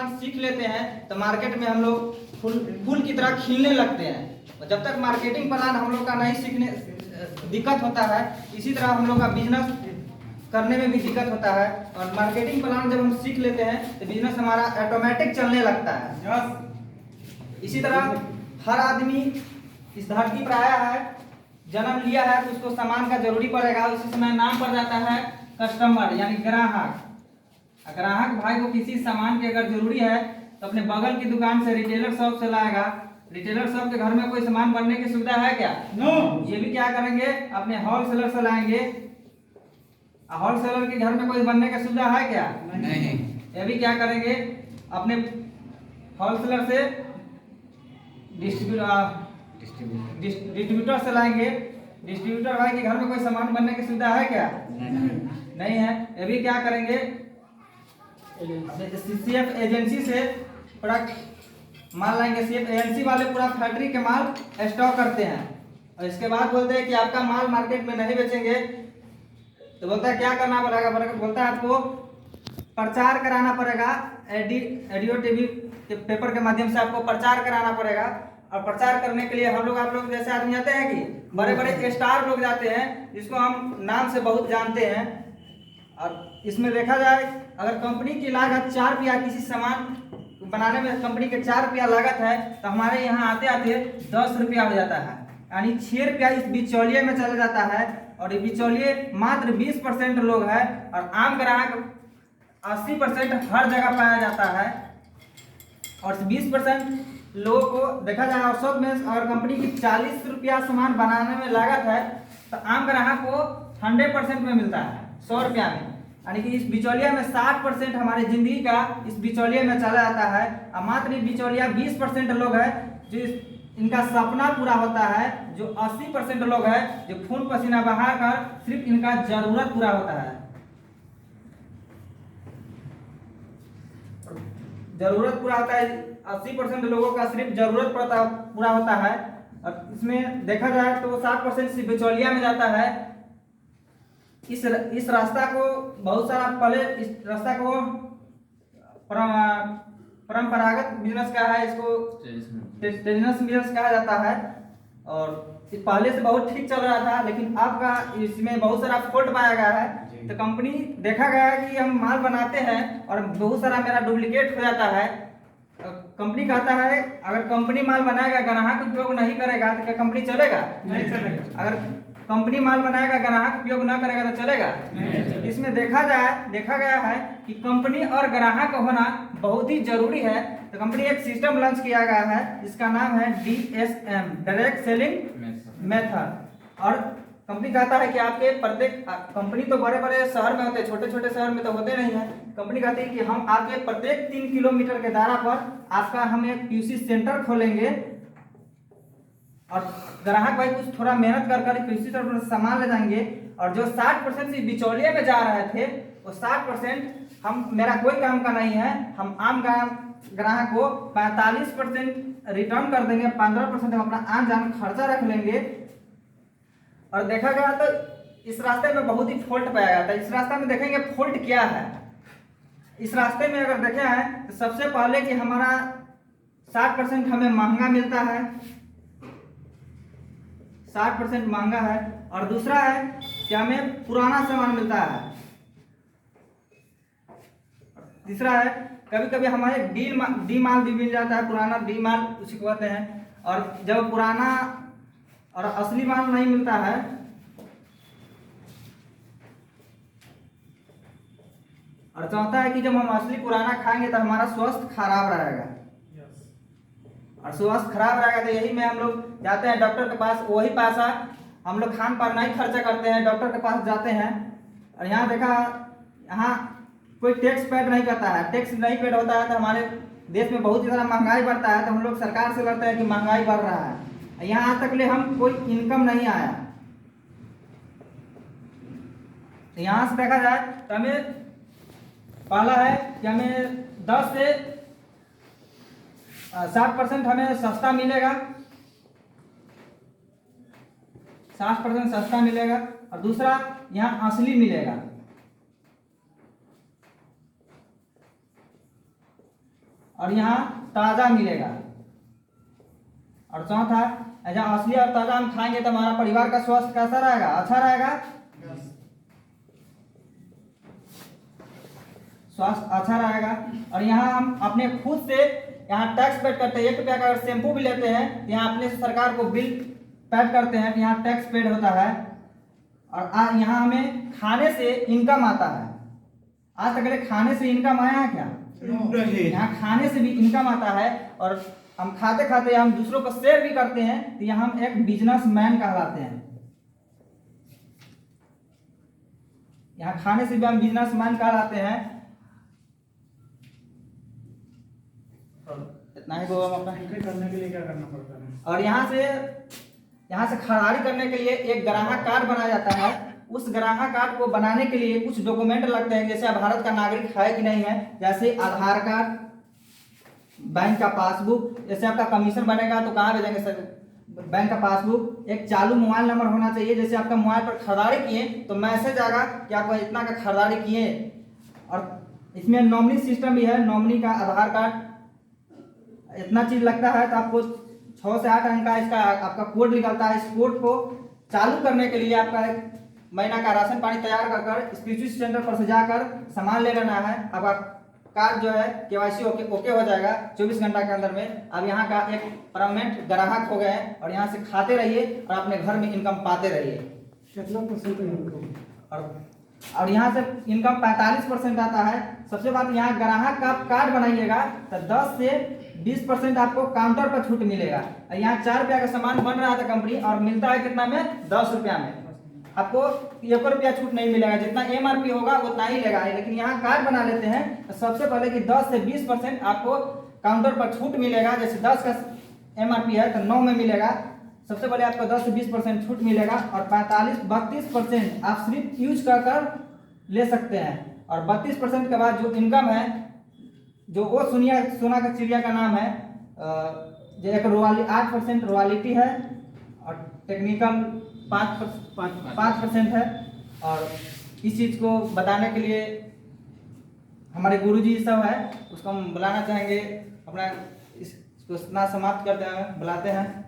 Plan सीख लेते हैं तो मार्केट में हम लोग फूल की तरह खिलने लगते हैं। और जब तक मार्केटिंग प्लान हम लोग का नहीं सीखने दिक्कत होता है, इसी तरह हम लोग का बिजनेस करने में भी दिक्कत होता है। और मार्केटिंग प्लान जब हम सीख लेते हैं तो बिजनेस हमारा ऑटोमेटिक चलने लगता है। इसी तरह हर आदमी इस धरती पर आया है, जन्म लिया है, तो उसको सामान का जरूरी पड़ेगा। उसी समय नाम पड़ जाता है कस्टमर यानी ग्राहक। ग्राहक भाई को किसी सामान की अगर जरूरी है तो अपने बगल की दुकान से रिटेलर शॉप से लाएगा। रिटेलर शॉप के घर में कोई सामान बनने की सुविधा है क्या? नो। ये भी क्या करेंगे, अपने होलसेलर से लाएंगे। होलसेलर के घर में कोई बनने की सुविधा है क्या? नहीं। ये भी क्या करेंगे, अपने होलसेलर से डिस्ट्रीब्यूटर से लाएंगे। डिस्ट्रीब्यूटर भाई के घर में कोई सामान बनने की सुविधा है क्या? नहीं है। ये भी क्या करेंगे, सीएफ एजेंसी से प्रोडक्ट माल लाएंगे। सीएफ एजेंसी वाले पूरा फैक्ट्री के माल स्टॉक करते हैं और इसके बाद बोलते हैं कि आपका माल मार्केट में नहीं बेचेंगे, तो बोलता है क्या करना पड़ेगा, बोलता है आपको प्रचार कराना पड़ेगा। एडियो टीवी के पेपर के माध्यम से आपको प्रचार कराना पड़ेगा। और प्रचार करने के लिए हम लोग आप लोग जैसे आदमी जाते हैं कि बड़े बड़े स्टार लोग जाते हैं, जिसको हम नाम से बहुत जानते हैं। और इसमें देखा जाए, अगर कंपनी की लागत 4 रुपया किसी सामान बनाने में कंपनी के 4 रुपया लागत है, तो हमारे यहाँ आते आते 10 रुपया हो जाता है, यानी 6 रुपया इस बिचौलिए में चला जाता है। और ये बिचौलिए मात्र 20% लोग हैं और आम ग्राहक 80% हर जगह पाया जाता है। और 20% लोगों को देखा जाए औसत में, अगर कंपनी की 40 रुपया सामान बनाने में लागत है तो आम ग्राहक को 100% में मिलता है, 100 रुपया में। यानी कि इस बिचौलिया में 60% हमारी जिंदगी का इस बिचौलिए में चला जाता है। और मात्र बिचौलिया 20% लोग हैं जो इनका सपना पूरा होता है। जो 80% लोग हैं जो खून पसीना बहाकर सिर्फ इनका जरूरत पूरा होता है। जरूरत पूरा होता है, 80% लोगों का सिर्फ जरूरत पूरा होता है। और इसमें देखा जाए तो 60% बिचौलिया में जाता है। इस रास्ता को बहुत सारा, पहले इस रास्ता को परंपरागत बिजनेस का है, इसको ट्रेडिशनल बिजनेस कहा जाता है। और पहले से बहुत ठीक चल रहा था, लेकिन अब का इसमें बहुत सारा फॉल्ट पाया गया है। तो कंपनी देखा गया है कि हम माल बनाते हैं और बहुत सारा मेरा डुप्लीकेट हो जाता है। कंपनी कहता है अगर कंपनी माल बनाएगा, ग्राहक उपयोग नहीं करेगा तो क्या कंपनी चलेगा? नहीं चलेगा। अगर कंपनी माल बनाएगा, ग्राहक उपयोग ना करेगा तो चलेगा? नहीं। इसमें देखा गया है कि कंपनी और ग्राहक होना बहुत ही जरूरी है। तो कंपनी एक सिस्टम लॉन्च किया गया है, जिसका नाम है DSM, डायरेक्ट सेलिंग मेथड। और कंपनी कहता है कि आपके प्रत्येक, कंपनी तो बड़े बड़े शहर में होते हैं, छोटे छोटे शहर में तो होते नहीं है। कंपनी कहती है कि हम आपके प्रत्येक 3 किलोमीटर के दायरा पर आपका हम एक QC सेंटर खोलेंगे। और ग्राहक भाई कुछ थोड़ा मेहनत कर QC सेंटर से सामान ले जाएंगे। और जो 60% से बिचौलिए में जा रहे थे, वो 60% हम, मेरा कोई काम का नहीं है, हम आम ग्राहक को 45% रिटर्न कर देंगे, 15% हम अपना आन जान खर्चा रख लेंगे। और देखा गया तो इस रास्ते में बहुत ही फॉल्ट पाया गया था। इस रास्ते में देखेंगे फॉल्ट क्या है। इस रास्ते में अगर देखे हैं तो सबसे पहले कि हमारा 60% हमें महंगा मिलता है, 60% महंगा है। और दूसरा है कि हमें पुराना सामान मिलता है। तीसरा है कभी कभी हमारे डी माल भी मिल जाता है, पुराना डी माल उसी को कहते हैं। और जब पुराना और असली माल नहीं मिलता है, और चौथा है कि जब हम असली पुराना खाएंगे तो हमारा स्वास्थ्य खराब रहेगा। और स्वास्थ्य खराब रहेगा तो यही में हम लोग जाते हैं डॉक्टर के पास, वही पैसा हम लोग खान पान नहीं खर्चा करते हैं, डॉक्टर के पास जाते हैं। और यहाँ देखा, यहाँ कोई टैक्स पेड नहीं करता है। टैक्स नहीं पेड होता है तो हमारे देश में बहुत ज़्यादा महंगाई बढ़ता है। तो हम लोग सरकार से लड़ते हैं कि महंगाई बढ़ रहा है। यहाँ आज तक ले हम कोई इनकम नहीं आया। यहाँ से देखा जाए तो हमें पहला है कि हमें 10 से 60% हमें सस्ता मिलेगा, 60% सस्ता मिलेगा। और दूसरा यहाँ असली मिलेगा। और यहाँ ताज़ा मिलेगा। और चौथा, जब असली और ताज़ा हम खाएंगे तो हमारा परिवार का स्वास्थ्य कैसा रहेगा? अच्छा रहेगा, स्वास्थ्य अच्छा रहेगा। और यहाँ हम अपने खुद से यहाँ टैक्स पेड करते हैं। 1 रुपया का अगर शैम्पू भी लेते हैं तो यहाँ अपने से सरकार को बिल पेड करते हैं, तो यहाँ टैक्स पेड होता है। और यहाँ हमें खाने से इनकम आता है। आज तक अगर खाने से इनकम आया है क्या? नहीं। यहाँ खाने से भी इनकम आता है और हम खाते खाते हम दूसरों को शेयर भी करते हैं, तो यहाँ हम एक बिजनेसमैन कहलाते हैं। यहाँ खाने से भी हम बिजनेसमैन कहलाते हैं। इतना ही हम अपना करने के लिए क्या करना पड़ता है? और यहाँ से खरीदारी करने के लिए एक ग्राहक कार्ड बनाया जाता है। उस ग्राहक कार्ड को बनाने के लिए कुछ डॉक्यूमेंट लगते हैं, जैसे आप भारत का नागरिक है कि नहीं है, जैसे आधार कार्ड, बैंक का पासबुक। जैसे आपका कमीशन बनेगा तो कहाँ भेजेंगे सर? बैंक का पासबुक। एक चालू मोबाइल नंबर होना चाहिए, जैसे आपका मोबाइल पर खरीदारी किए तो मैसेज आएगा कि आप इतना का खरीदारी किए। और इसमें नॉमिनी सिस्टम भी है, नॉमिनी का आधार कार्ड। इतना चीज लगता है तो आपको 6 से 8 अंक का इसका आपका कोड निकलता है। इस कोड को चालू करने के लिए आपका एक महीना का राशन पानी तैयार कर स्पिरिचुअल सेंटर पर से जाकर सामान ले लेना है। आपका कार्ड जो है KYC ओके हो जाएगा 24 घंटा के अंदर में। अब यहाँ का एक परमानेंट ग्राहक हो गए और यहाँ से खाते रहिए और अपने घर में इनकम पाते रहिए। कितना %? और यहाँ से इनकम 45% आता है। सबसे बात, यहाँ ग्राहक का कार्ड बनाइएगा तो 10 से 20% आपको काउंटर पर छूट मिलेगा। यहाँ 4 रुपया का सामान बन रहा था कंपनी और मिलता है कितना में? 10 रुपया में। आपको 1 रुपया छूट नहीं मिलेगा, जितना MRP होगा उतना ही लेगा। लेकिन यहाँ कार्ड बना लेते हैं तो सबसे पहले कि 10 से 20% आपको काउंटर पर छूट मिलेगा। जैसे 10 का MRP है तो 9 में मिलेगा। सबसे पहले आपको 10 से 20% छूट मिलेगा और 32% आप सिर्फ यूज कर ले सकते हैं। और 32% के बाद जो इनकम है, जो वो सोना का चिड़िया का नाम है, जो एक 8% रॉयल्टी है और टेक्निकल 5% है। और इस चीज़ को बताने के लिए हमारे गुरुजी सब है, उसको हम बुलाना चाहेंगे। अपना इसको समाप्त करते हैं, बुलाते हैं।